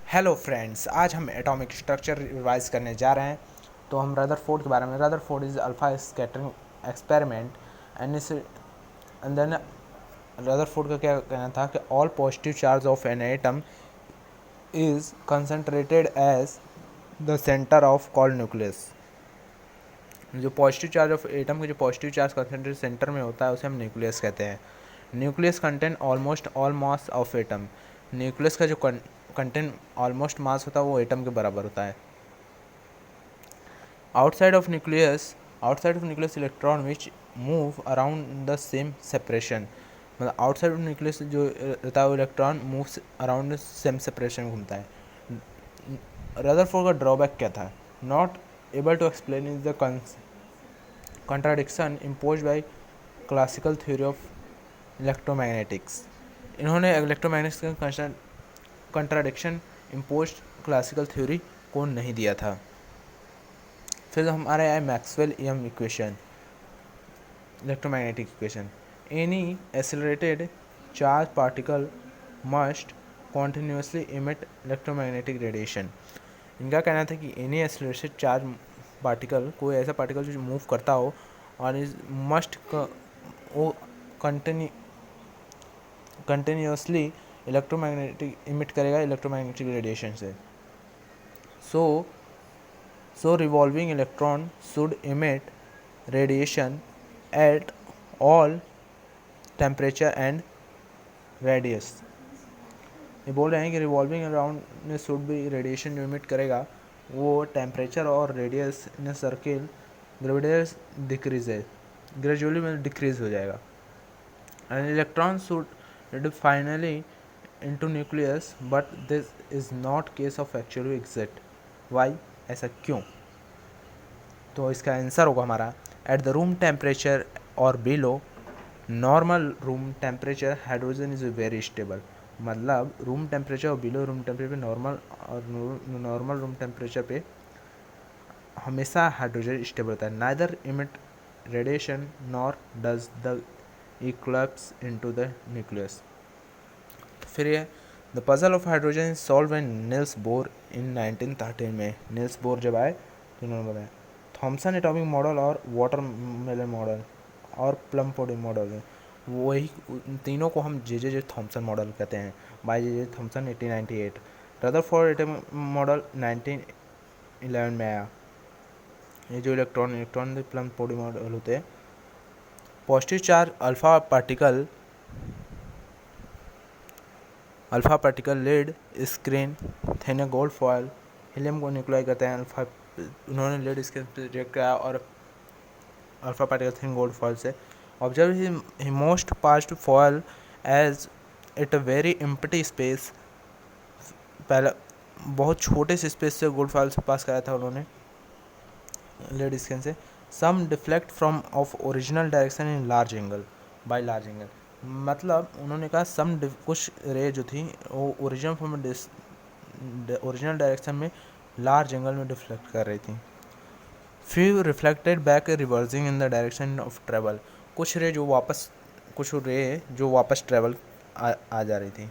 Hello friends, आज हम atomic structure revise करने जा रहे हैं। तो हम रदरफोर्ड के बारे में, Rutherford is alpha scattering experiment and then Rutherford का क्या कहना था कि all positive charge of an atom is concentrated as the centre of called nucleus. जो पॉजिटिव चार्ज ऑफ एटम के जो पॉजिटिव चार्ज कंसनट्रेटेड सेंटर में होता है उसे हम न्यूक्लियस कहते हैं। Nucleus contain almost all mass of atom. Nucleus का जो कंटेंट ऑलमोस्ट मास होता है वो एटम के बराबर होता है। Outside of nucleus electron which move around the same separation. मतलब आउटसाइड ऑफ न्यूक्लियस जो रहता है वो electron moves around same separation में घूमता है। रदरफोर्ड का ड्रॉबैक क्या था? Not able to explain is the contradiction imposed by classical theory of electromagnetics। इन्होंने इलेक्ट्रोमैग्नेटिक्स का कंट्राडिक्शन इम्पोज्ड क्लासिकल थ्योरी को नहीं दिया था। फिर हमारे आए मैक्सवेल एम equation, electromagnetic equation. Any accelerated charge particle must continuously emit electromagnetic radiation. इनका कहना था कि एनी एक्सेलरेटेड चार्ज पार्टिकल, कोई ऐसा पार्टिकल जो मूव करता हो और इज मस्ट वो कंटिन्यूसली इलेक्ट्रोमैग्नेटिक इमिट करेगा इलेक्ट्रोमैग्नेटिक रेडिएशन से। So revolving electron should emit radiation at all temperature and radius. ये बोल रहे हैं कि रिवॉल्विंग अराउंड में शुड भी रेडिएशन जो इमिट करेगा वो टेम्परेचर और रेडियस इन सर्किल ग्रेजुअली में डिक्रीज हो जाएगा। And electron should finally into nucleus but this is not case of actually exact. Why? ऐसा क्यों? तो इसका आंसर होगा हमारा एट द रूम टेम्परेचर और below normal room temperature hydrogen is very stable. मतलब रूम टेम्परेचर और below room temperature normal room temperature पे हमेशा हाइड्रोजन स्टेबल होता है। Neither emit radiation nor does the collapse into the nucleus. फिर ये the puzzle of hydrogen is solve in Niels Bohr in 1913 में। Niels Bohr जब आए तो उन्होंने बताया थॉमसन एटॉमिक मॉडल और वाटरमेलन मॉडल और प्लम पुडिंग मॉडल है। वही तीनों को हम जे थॉमसन मॉडल कहते हैं। By J Thomson 1898। Rutherford atomic model 1911 में आया। ये जो इलेक्ट्रॉन प्लम पुडिंग मॉडल होते हैं। Positive charge alpha particle lead screen thin gold foil helium को न्यूक्लियाई कहते हैं। अल्फा उन्होंने लेड स्क्रीन रिएक्ट किया और alpha particle thin gold foil से ऑब्जर्व ही most past foil as it a very empty space. पहले बहुत छोटे से स्पेस से गोल्ड फॉयल से पास कराया था उन्होंने लेड स्क्रीन से। Some deflect from of original direction in large angle by large angle. मतलब उन्होंने कहा कुछ रे जो थी वो ओरिजिनल डायरेक्शन में लार्ज एंगल में डिफ्लेक्ट कर रही थी। Few reflected back reversing in the direction of travel. कुछ रे जो वापस ट्रेवल आ जा रही थी।